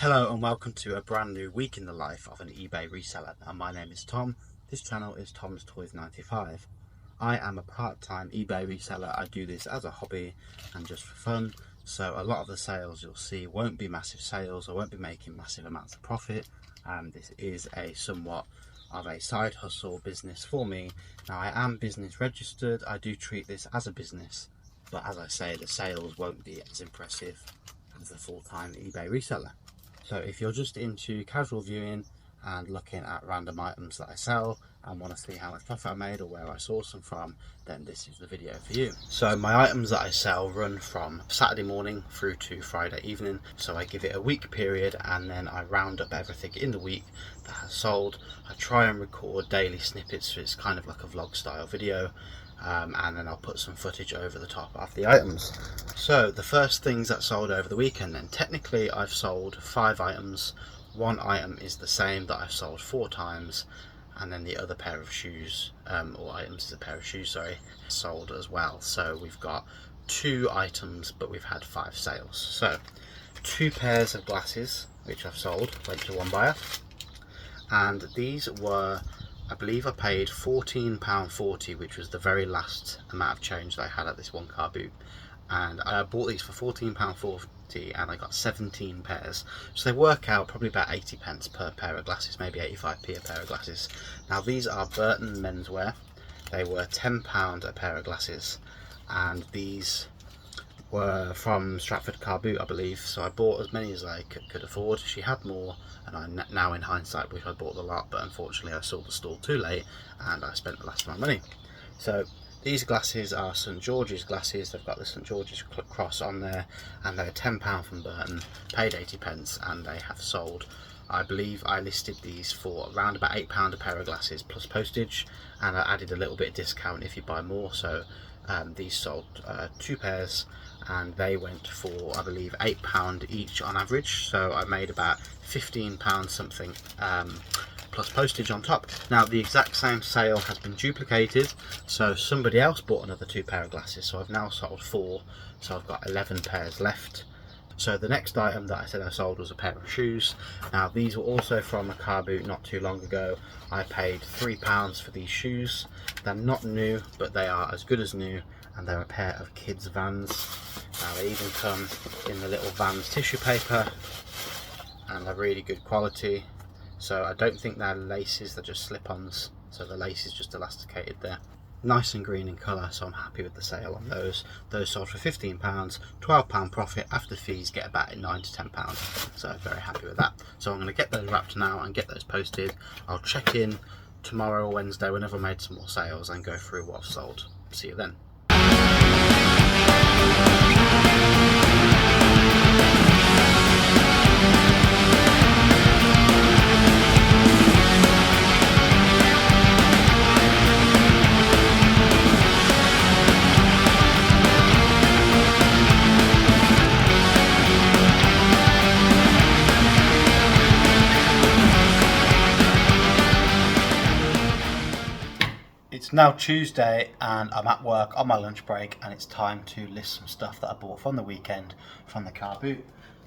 Hello and welcome to a brand new week in the life of an eBay reseller. And my name is Tom. This channel is Tom's Toys 95. I am a part-time eBay reseller. I do this as a hobby and just for fun. So a lot of the sales you'll see won't be massive sales. I won't be making massive amounts of profit. This is a somewhat of a side hustle business for me. Now I am business registered. I do treat this as a business, but as I say, the sales won't be as impressive as a full-time eBay reseller. So if you're just into casual viewing and looking at random items that I sell and want to see how much profit I made or where I source them from, then this is the video for you. So my items that I sell run from Saturday morning through to Friday evening. So I give it a week period and then I round up everything in the week that has sold. I try and record daily snippets, so it's kind of like a vlog style video. And then I'll put some footage over the top of the items. So the first things that sold over the weekend, then technically I've sold 5 items. One item is the same that I've sold 4 times, and then the other pair of shoes, or items is a pair of shoes, sorry, sold as well. So we've got 2 items, but we've had 5 sales. So 2 pairs of glasses, which I've sold, went to one buyer, and these were, I believe I paid £14.40, which was the very last amount of change that I had at this one car boot. And I bought these for £14.40 and I got 17 pairs. So they work out probably about 80 pence per pair of glasses, maybe 85p a pair of glasses. Now these are Burton menswear. They were £10 a pair of glasses, and these were from Stratford Car Boot, I believe. So I bought as many as I could afford. She had more, and I now in hindsight wish I bought the lot, but unfortunately I sold the stall too late and I spent the last of my money. So these glasses are St George's glasses. They've got the St George's cross on there, and they're £10 from Burton, paid 80 pence, and they have sold. I believe I listed these for around about £8 a pair of glasses plus postage, and I added a little bit of discount if you buy more. So these sold 2 pairs, and they went for, I believe, £8 each on average. So I made about £15 something plus postage on top. Now the exact same sale has been duplicated, so somebody else bought another 2 pair of glasses, so I've now sold 4, so I've got 11 pairs left. So the next item that I said I sold was a pair of shoes. Now these were also from a car boot not too long ago. I paid £3 for these shoes. They're not new, but they are as good as new, and they're a pair of kids Vans. Now they even come in the little Vans tissue paper, and they're really good quality. So I don't think they're laces, they're just slip-ons, so the lace is just elasticated there. Nice and green in colour, so I'm happy with the sale on those. Those sold for £15, £12 profit. After fees, get about £9 to £10, so very happy with that. So I'm going to get those wrapped now and get those posted. I'll check in tomorrow or Wednesday whenever I made some more sales and go through what I've sold. See you then. It's now Tuesday and I'm at work on my lunch break, and it's time to list some stuff that I bought from the weekend from the car boot.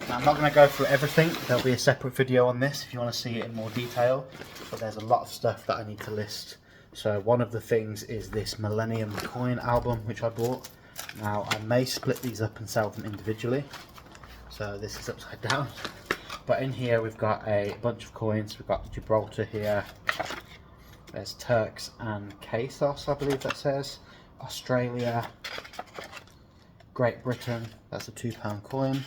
Now, I'm not going to go through everything. There'll be a separate video on this if you want to see it in more detail, but there's a lot of stuff that I need to list. So one of the things is this Millennium coin album which I bought. Now I may split these up and sell them individually, so this is upside down, but in here we've got a bunch of coins. We've got Gibraltar here. There's Turks and Caicos, I believe that says. Australia, Great Britain, that's a £2 coin.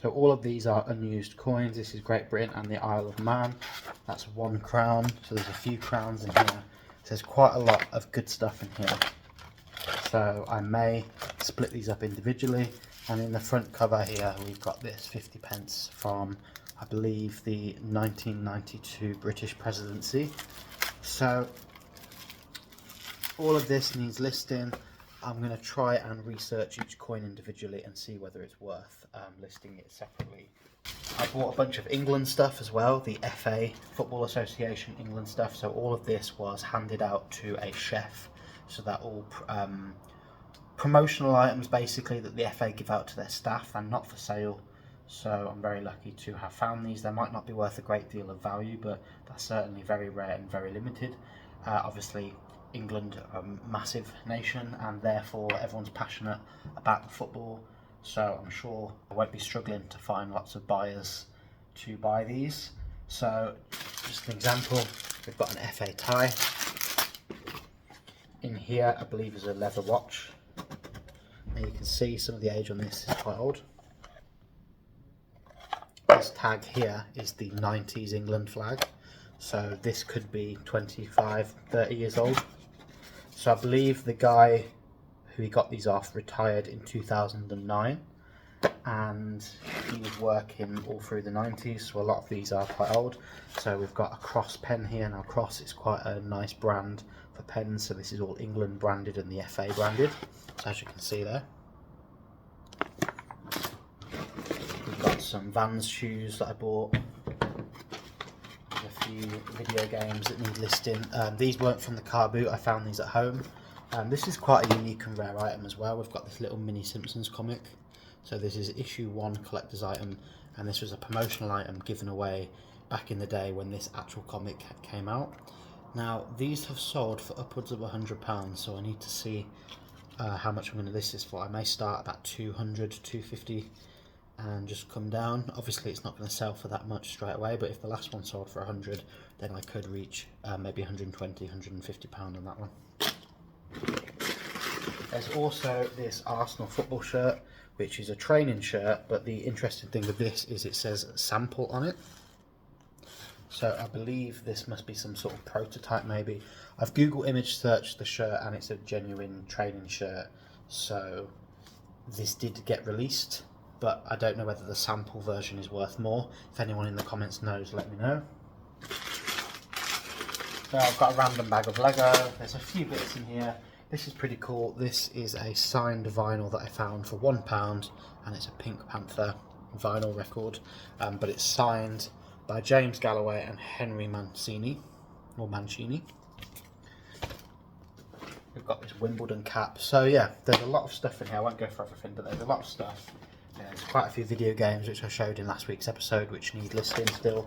So all of these are unused coins. This is Great Britain and the Isle of Man. That's 1 crown, so there's a few crowns in here. So there's quite a lot of good stuff in here. So I may split these up individually. And in the front cover here, we've got this 50 pence from, I believe, the 1992 British presidency. So all of this needs listing. I'm going to try and research each coin individually and see whether it's worth listing it separately. I bought a bunch of England stuff as well, the FA, Football Association England stuff. So all of this was handed out to a chef. So that all promotional items basically that the FA give out to their staff and not for sale. So I'm very lucky to have found these. They might not be worth a great deal of value, but they're certainly very rare and very limited. Obviously, England are a massive nation, and therefore everyone's passionate about the football. So I'm sure I won't be struggling to find lots of buyers to buy these. So just an example, we've got an FA tie. In here, I believe, is a leather watch. And you can see some of the age on this is quite old. This tag here is the 90s England flag. So this could be 25, 30 years old. So I believe the guy who he got these off retired in 2009. And he was working all through the 90s, so a lot of these are quite old. So we've got a Cross pen here. Now Cross is quite a nice brand for pens, so this is all England branded and the FA branded, so as you can see there. We've got some Vans shoes that I bought. There's a few video games that need listing. These weren't from the car boot, I found these at home. This is quite a unique and rare item as well. We've got this little mini Simpsons comic. So this is issue 1 collector's item, and this was a promotional item given away back in the day when this actual comic came out. Now these have sold for upwards of £100, so I need to see how much I'm going to list this for. I may start about 200, 250 and just come down. Obviously it's not going to sell for that much straight away, but if the last one sold for 100, then I could reach maybe 120, 150 pound on that one. There's also this Arsenal football shirt, which is a training shirt, but the interesting thing with this is it says sample on it. So I believe this must be some sort of prototype maybe. I've Google image searched the shirt and it's a genuine training shirt. So this did get released, but I don't know whether the sample version is worth more. If anyone in the comments knows, let me know. So I've got a random bag of Lego. There's a few bits in here. This is pretty cool. This is a signed vinyl that I found for £1, and it's a Pink Panther vinyl record, but it's signed by James Galloway and Henry Mancini, or Mancini. We've got this Wimbledon cap. So yeah, there's a lot of stuff in here. I won't go for everything, but there's a lot of stuff. There's quite a few video games which I showed in last week's episode which need listing still.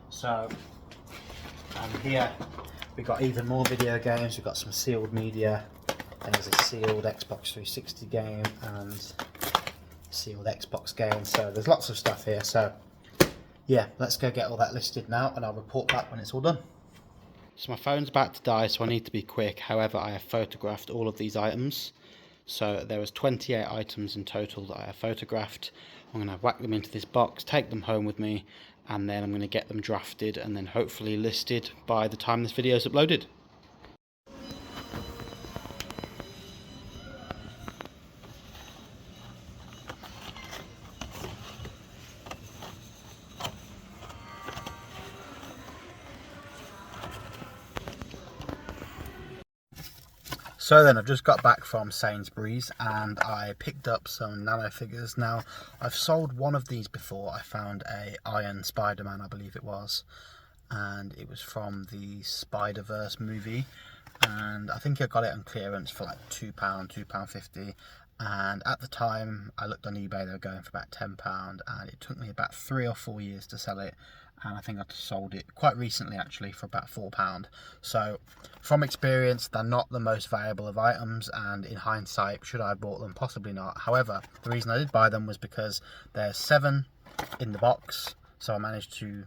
So, and here we've got even more video games. We've got some sealed media. There's a sealed Xbox 360 game and sealed Xbox game. So there's lots of stuff here. So yeah, let's go get all that listed now and I'll report back when it's all done. So my phone's about to die, so I need to be quick. However, I have photographed all of these items. So there was 28 items in total that I have photographed. I'm going to whack them into this box, take them home with me, and then I'm going to get them drafted and then hopefully listed by the time this video is uploaded. So then I've just got back from Sainsbury's and I picked up some nano figures. Now I've sold one of these before. I found a Iron Spider-Man, I believe it was, and it was from the Spider-Verse movie, and I think I got it on clearance for like £2, £2.50, and at the time I looked on eBay, they were going for about £10, and it took me about 3 or 4 years to sell it. And I think I sold it quite recently actually for about £4. So from experience, they're not the most valuable of items, and in hindsight, should I have bought them? Possibly not. However, the reason I did buy them was because there's 7 in the box, so I managed to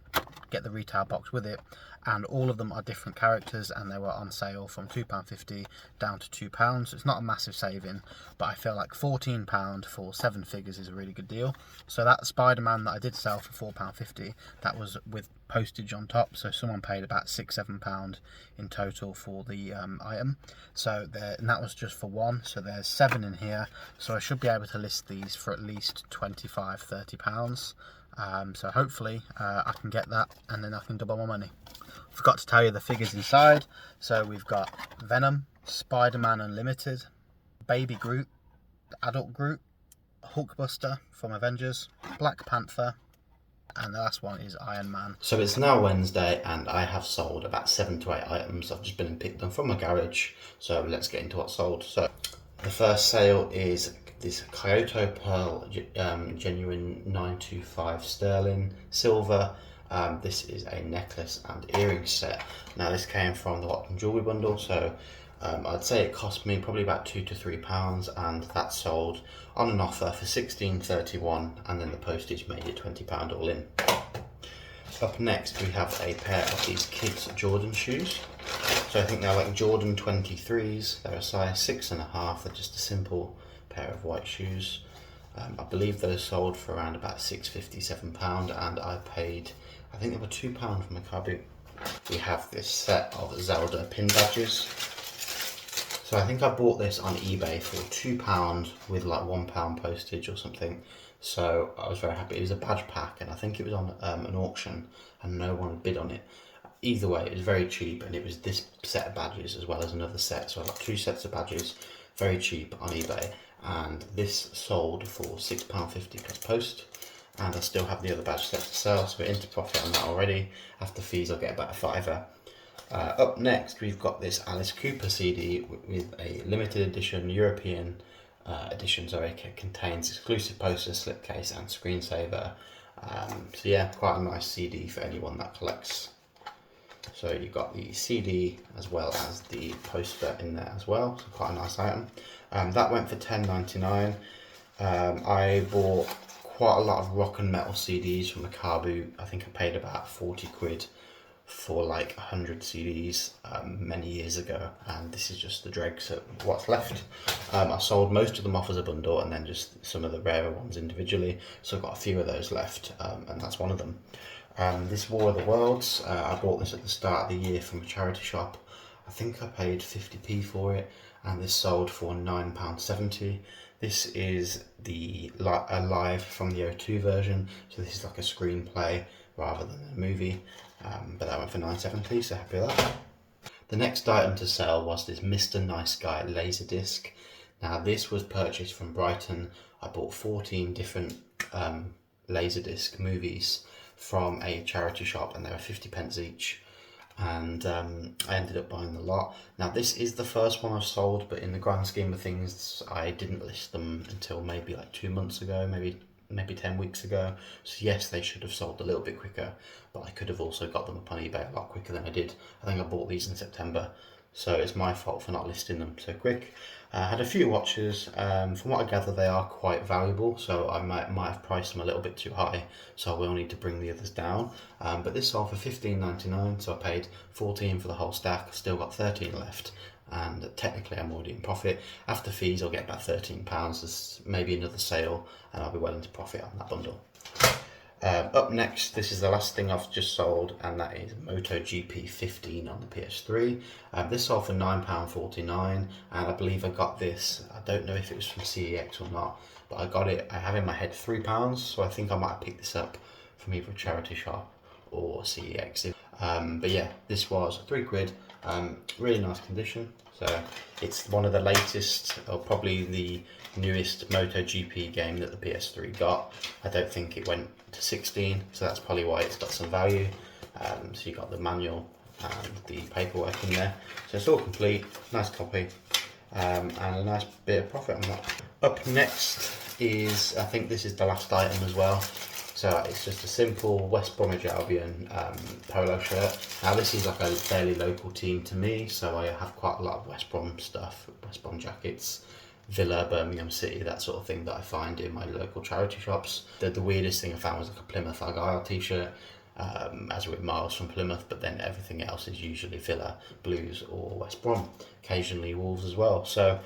get the retail box with it, and all of them are different characters, and they were on sale from £2.50 down to £2. So it's not a massive saving, but I feel like £14 for 7 figures is a really good deal. So that Spider-Man that I did sell for £4.50, that was with postage on top, so someone paid about £6-7 in total for the item. So and that was just for one, so there's 7 in here, so I should be able to list these for at least £25-30. So hopefully I can get that and then I can double my money. Forgot to tell you the figures inside. So we've got Venom, Spider-Man Unlimited, Baby Groot, Adult Groot, Hulkbuster from Avengers, Black Panther, and the last one is Iron Man. So it's now Wednesday and I have sold about 7 to 8 items. I've just been and picked them from my garage. So let's get into what's sold. So the first sale is this Kyoto Pearl genuine 925 sterling silver. This is a necklace and earring set. Now this came from the Watson jewellery bundle, so I'd say it cost me probably about £2 to £3, and that sold on an offer for £16.31, and then the postage made it £20 all in. Up next we have a pair of these kids Jordan shoes. So I think they're like Jordan 23s, they're a size 6.5, they're just a simple pair of white shoes. I believe those sold for around about £6.50, £7, and I paid, I think they were £2 from my car boot. We have this set of Zelda pin badges. So I think I bought this on eBay for £2 with like £1 postage or something. So I was very happy. It was a badge pack, and I think it was on an auction, and no one bid on it. Either way, it was very cheap, and it was this set of badges as well as another set. So I got 2 sets of badges, very cheap on eBay, and this sold for £6.50 plus post. And I still have the other badge set to sell, so we're into profit on that already. After fees, I'll get about a £5. Up next, we've got this Alice Cooper CD with a limited edition European edition, so it contains exclusive poster, slipcase and screensaver. So yeah, quite a nice CD for anyone that collects. So you've got the CD as well as the poster in there as well, so quite a nice item. That went for £10.99. I bought quite a lot of rock and metal CDs from the car boot. I think I paid about 40 quid for like 100 CDs many years ago, and this is just the dregs of what's left. I sold most of them off as a bundle, and then just some of the rarer ones individually, so I've got a few of those left, and that's one of them. This War of the Worlds, I bought this at the start of the year from a charity shop. I think I paid 50p for it, and this sold for £9.70. This is the live from the O2 version, so this is like a screenplay rather than a movie, but that went for £9.70, so happy with that. The next item to sell was this Mr. Nice Guy Laserdisc. Now this was purchased from Brighton. I bought 14 different Laserdisc movies from a charity shop, and they were 50p each, and I ended up buying the lot. Now this is the first one I've sold, but in the grand scheme of things I didn't list them until maybe like 2 months ago, maybe 10 weeks ago. So yes, they should have sold a little bit quicker, but I could have also got them up on eBay a lot quicker than I did. I think I bought these in September, so it's my fault for not listing them so quick. I had a few watches. From what I gather, they are quite valuable, so I might have priced them a little bit too high, so I will need to bring the others down. But this sold for £15.99, so I paid 14 for the whole stack. I've still got 13 left, and technically I'm already in profit. After fees, I'll get about £13. There's maybe another sale, and I'll be well into profit on that bundle. Up next, this is the last thing I've just sold, and that is MotoGP 15 on the PS3. This sold for £9.49, and I believe I got this, I don't know if it was from CEX or not, but I got it, I have in my head £3, so I think I might have picked this up from either a charity shop or CEX. But yeah, this was £3, really nice condition. So it's one of the latest, or probably the newest MotoGP game that the PS3 got. I don't think it went to 16, so that's probably why it's got some value. So you got the manual and the paperwork in there. So it's all complete, nice copy, and a nice bit of profit on that. Up next is, I think this is the last item as well. So it's just a simple West Bromwich Albion polo shirt. Now this is like a fairly local team to me, so I have quite a lot of West Brom stuff, West Brom jackets, Villa, Birmingham City, that sort of thing that I find in my local charity shops. The weirdest thing I found was like a Plymouth Argyle t-shirt, as we're miles from Plymouth, but then everything else is usually Villa, Blues or West Brom, occasionally Wolves as well. So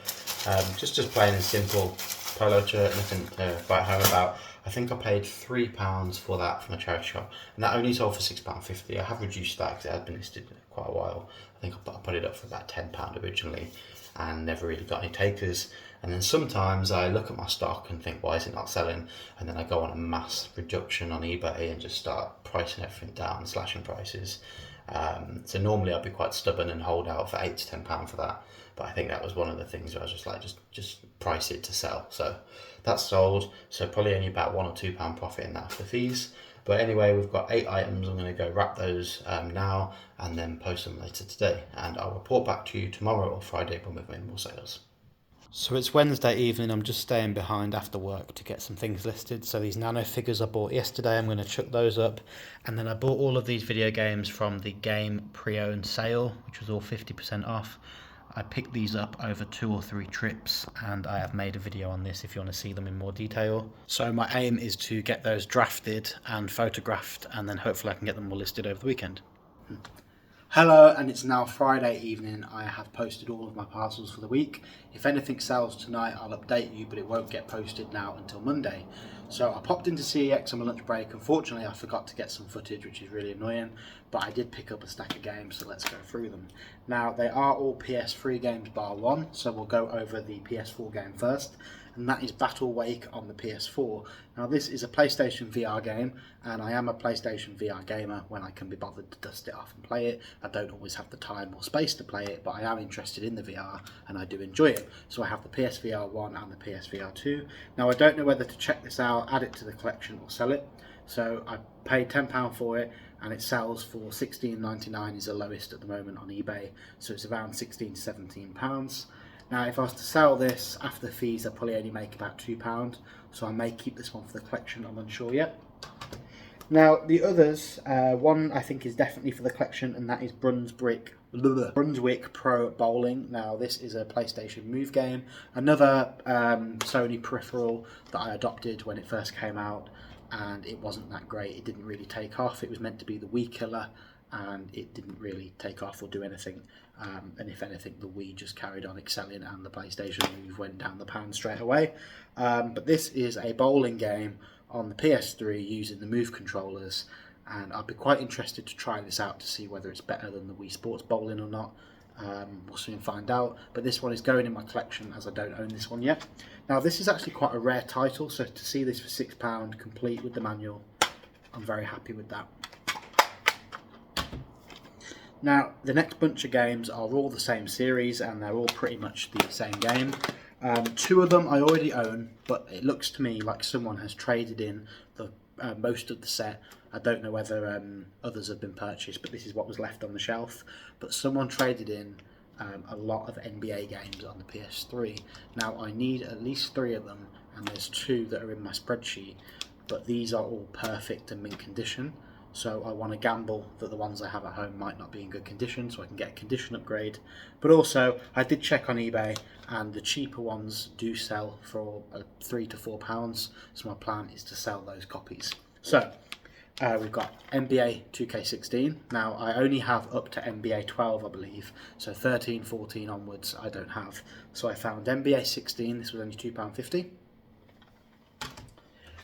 just plain and simple polo shirt, nothing to write home about. I think I paid £3 for that from a charity shop, and that only sold for £6.50. I have reduced that because it had been listed quite a while. I think I put it up for about £10 originally, and never really got any takers. And then sometimes I look at my stock and think, why is it not selling? And then I go on a mass reduction on eBay and just start pricing everything down, slashing prices. So normally I'd be quite stubborn and hold out for £8 to £10 for that. But I think that was one of the things where I was just like, just price it to sell. So that's sold. So probably only about £1 or £2 profit in that after fees. But anyway, we've got 8 items. I'm going to go wrap those now and then post them later today. And I'll report back to you tomorrow or Friday when we've made more sales. So it's Wednesday evening, I'm just staying behind after work to get some things listed. So these nano figures I bought yesterday, I'm going to chuck those up. And then I bought all of these video games from the game pre-owned sale, which was all 50% off. I picked these up over 2 or 3 trips, and I have made a video on this if you want to see them in more detail. So my aim is to get those drafted and photographed, and then hopefully I can get them all listed over the weekend. Hello, and it's now Friday evening. I have posted all of my parcels for the week. If anything sells tonight, I'll update you, but it won't get posted now until Monday. So I popped into CEX on my lunch break. Unfortunately, I forgot to get some footage, which is really annoying, but I did pick up a stack of games, so let's go through them. Now, they are all PS3 games bar one, so we'll go over the PS4 game first, and that is Battle Wake on the PS4. Now, this is a PlayStation VR game, and I am a PlayStation VR gamer when I can be bothered to dust it off and play it. I don't always have the time or space to play it, but I am interested in the VR, and I do enjoy it. So I have the PSVR 1 and the PSVR 2. Now, I don't know whether to check this out, add it to the collection, or sell it. So I paid £10 for it, and it sells for £16.99 is the lowest at the moment on eBay. So it's around £16 to £17. Now, if I was to sell this after the fees, I'd probably only make about £2, so I may keep this one for the collection, I'm unsure yet. Now, the others, one I think is definitely for the collection, and that is Brunswick Pro Bowling. Now, this is a PlayStation Move game, another Sony peripheral that I adopted when it first came out, and it wasn't that great. It didn't really take off. It was meant to be the Wii killer, and it didn't really take off or do anything. And if anything, the Wii just carried on excelling, and the PlayStation Move went down the pan straight away. But this is a bowling game on the PS3 using the Move controllers, and I'd be quite interested to try this out to see whether it's better than the Wii Sports Bowling or not. We'll soon find out, but this one is going in my collection as I don't own this one yet. Now, this is actually quite a rare title, so to see this for £6 complete with the manual, I'm very happy with that. Now, the next bunch of games are all the same series, and they're all pretty much the same game. 2 of them I already own, but it looks to me like someone has traded in the most of the set. I don't know whether others have been purchased, but this is what was left on the shelf. But someone traded in a lot of NBA games on the PS3. Now, I need at least 3 of them, and there's 2 that are in my spreadsheet, but these are all perfect and mint condition. So I want to gamble that the ones I have at home might not be in good condition, so I can get a condition upgrade. But also, I did check on eBay, and the cheaper ones do sell for £3 to £4. So my plan is to sell those copies. So we've got NBA 2K16. Now, I only have up to NBA 12, I believe. So 13, 14 onwards, I don't have. So I found NBA 16. This was only £2.50.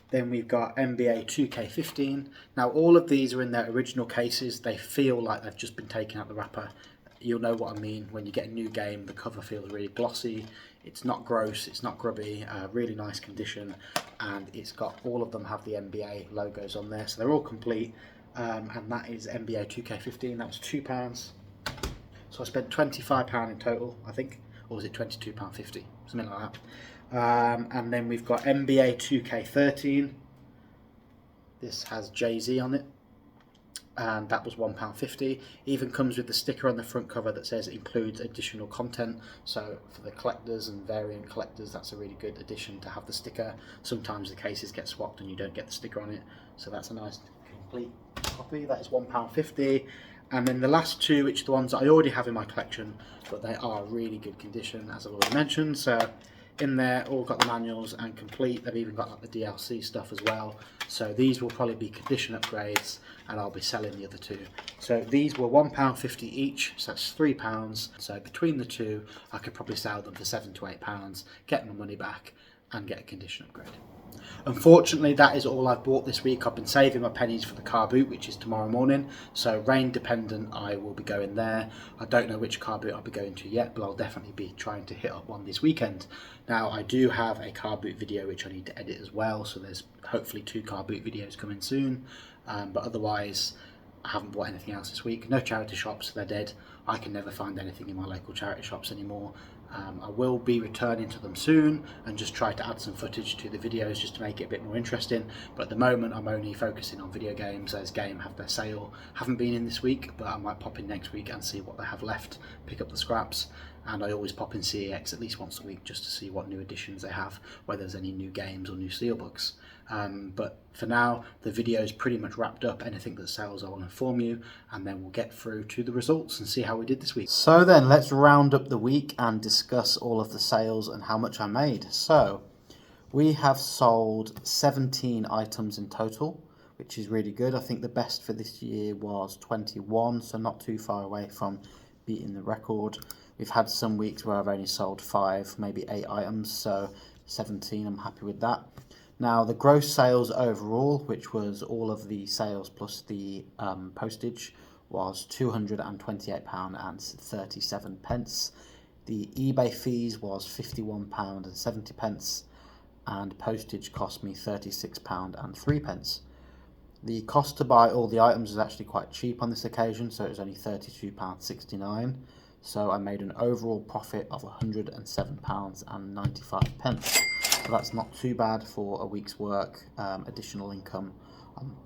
Then we've got NBA 2K15. Now, all of these are in their original cases. They feel like they've just been taken out the wrapper. You'll know what I mean. When you get a new game, the cover feels really glossy. It's not gross, it's not grubby, really nice condition. And it's got, all of them have the NBA logos on there. So they're all complete. And that is NBA 2K15. That was £2. So I spent £25 in total, I think. Or was it £22.50? Something like that. And then we've got NBA 2K13. This has Jay-Z on it, and that was £1.50. Even comes with the sticker on the front cover that says it includes additional content. So for the collectors and variant collectors, that's a really good addition to have the sticker. Sometimes the cases get swapped and you don't get the sticker on it, so that's a nice complete copy. That is £1.50. And then the last 2, which are the ones that I already have in my collection, but they are really good condition, as I've already mentioned. So in there, all got the manuals and complete. They've even got like the DLC stuff as well. So these will probably be condition upgrades, and I'll be selling the other 2. So these were £1.50 each, so that's £3. So between the 2, I could probably sell them for £7 to £8, get my money back, and get a condition upgrade. Unfortunately, that is all I've bought this week. I've been saving my pennies for the car boot, which is tomorrow morning. So rain dependent, I will be going there. I don't know which car boot I'll be going to yet, but I'll definitely be trying to hit up one this weekend. Now, I do have a car boot video which I need to edit as well. So there's hopefully 2 car boot videos coming soon. But otherwise, I haven't bought anything else this week. No charity shops, they're dead. I can never find anything in my local charity shops anymore. I will be returning to them soon and just try to add some footage to the videos just to make it a bit more interesting. But at the moment, I'm only focusing on video games. As Game have their sale. Haven't been in this week, but I might pop in next week and see what they have left, pick up the scraps. and I always pop in CEX at least once a week just to see what new additions they have, whether there's any new games or new steelbooks. But for now, the video is pretty much wrapped up. Anything that sells, I will inform you, and then we'll get through to the results and see how we did this week. So then let's round up the week and discuss all of the sales and how much I made. So we have sold 17 items in total, which is really good. I think the best for this year was 21, so not too far away from beating the record. We've had some weeks where I've only sold 5, maybe 8 items, so 17, I'm happy with that. Now the gross sales overall, which was all of the sales plus the postage, was £228.37. The eBay fees was £51.70, and postage cost me £36.03. The cost to buy all the items is actually quite cheap on this occasion, so it was only £32.69. So I made an overall profit of £107.95. So that's not too bad for a week's work, additional income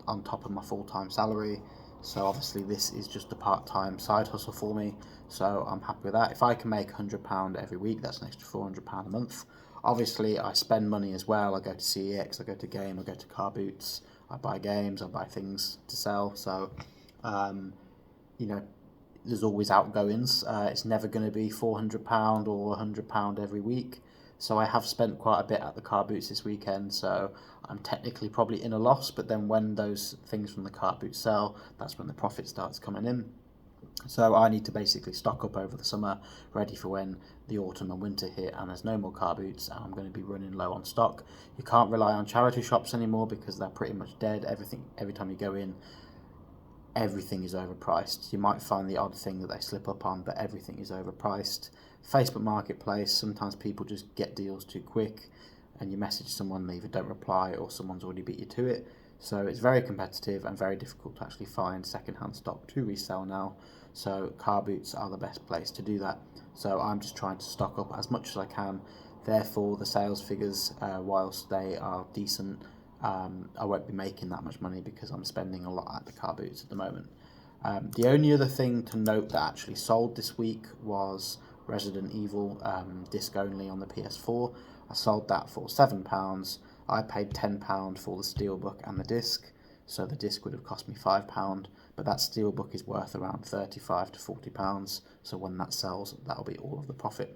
on top of my full-time salary. So obviously this is just a part-time side hustle for me, so I'm happy with that. If I can make £100 every week, that's an extra £400 a month. Obviously I spend money as well. I go to CEX, I go to Game, I go to Car Boots, I buy games, I buy things to sell. So you know, there's always outgoings. It's never going to be £400 or £100 every week. So I have spent quite a bit at the Car Boots this weekend, so I'm technically probably in a loss, but then when those things from the Car Boots sell, that's when the profit starts coming in. So I need to basically stock up over the summer, ready for when the autumn and winter hit and there's no more Car Boots, and I'm going to be running low on stock. You can't rely on charity shops anymore because they're pretty much dead. Every time you go in, everything is overpriced. You might find the odd thing that they slip up on, but everything is overpriced. Facebook Marketplace, sometimes people just get deals too quick and you message someone, they either don't reply or someone's already beat you to it. So it's very competitive and very difficult to actually find second-hand stock to resell now. So Car Boots are the best place to do that. So I'm just trying to stock up as much as I can. Therefore, the sales figures, whilst they are decent, I won't be making that much money because I'm spending a lot at the Car Boots at the moment. The only other thing to note that actually sold this week was Resident Evil disc only on the PS4. I sold that for £7. I paid £10 for the steelbook and the disc, so the disc would have cost me £5, but that steelbook is worth around £35 to £40, so when that sells, that'll be all of the profit.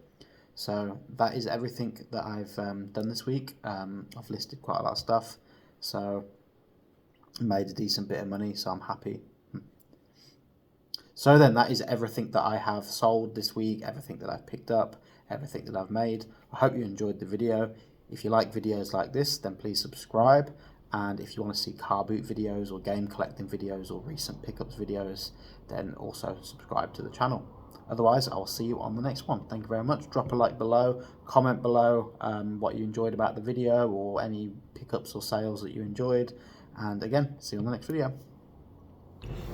So that is everything that I've done this week. I've listed quite a lot of stuff, so made a decent bit of money, so I'm happy. So then that is everything that I have sold this week, everything that I've picked up, everything that I've made. I hope you enjoyed the video. If you like videos like this, then please subscribe. And if you want to see car boot videos or game collecting videos or recent pickups videos, then also subscribe to the channel. Otherwise, I will see you on the next one. Thank you very much. Drop a like below, comment below what you enjoyed about the video or any pickups or sales that you enjoyed. And again, see you on the next video.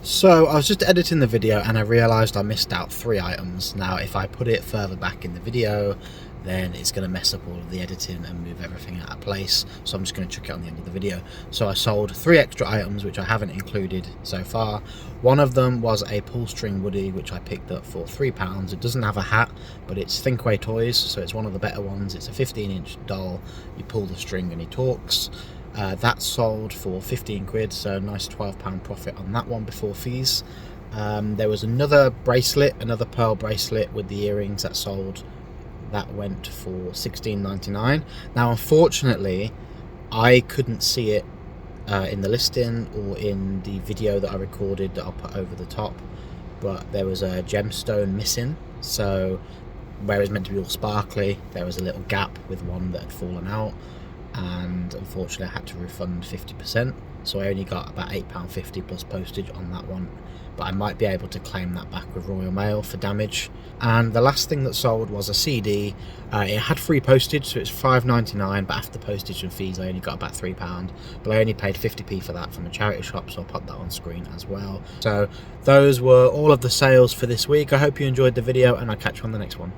So I was just editing the video and I realised I missed out 3 items. Now if I put it further back in the video, then it's going to mess up all of the editing and move everything out of place, so I'm just going to chuck it on the end of the video. So I sold 3 extra items which I haven't included so far. One of them was a pull string Woody which I picked up for £3. It doesn't have a hat, but it's Thinkway Toys, so it's one of the better ones. It's a 15-inch doll. You pull the string and he talks. That sold for 15 quid, so nice £12 profit on that one before fees. There was another bracelet, another pearl bracelet with the earrings that sold. That went for $16.99. Now unfortunately I couldn't see it in the listing or in the video that I recorded that I'll put over the top, but there was a gemstone missing, so where it's meant to be all sparkly, there was a little gap with one that had fallen out, and unfortunately I had to refund 50%, so I only got about £8.50 plus postage on that one, but I might be able to claim that back with Royal Mail for damage. And the last thing that sold was a CD. It had free postage, so it's £5.99, but after postage and fees I only got about £3, but I only paid 50p for that from a charity shop, so I'll put that on screen as well. So those were all of the sales for this week. I hope you enjoyed the video and I'll catch you on the next one.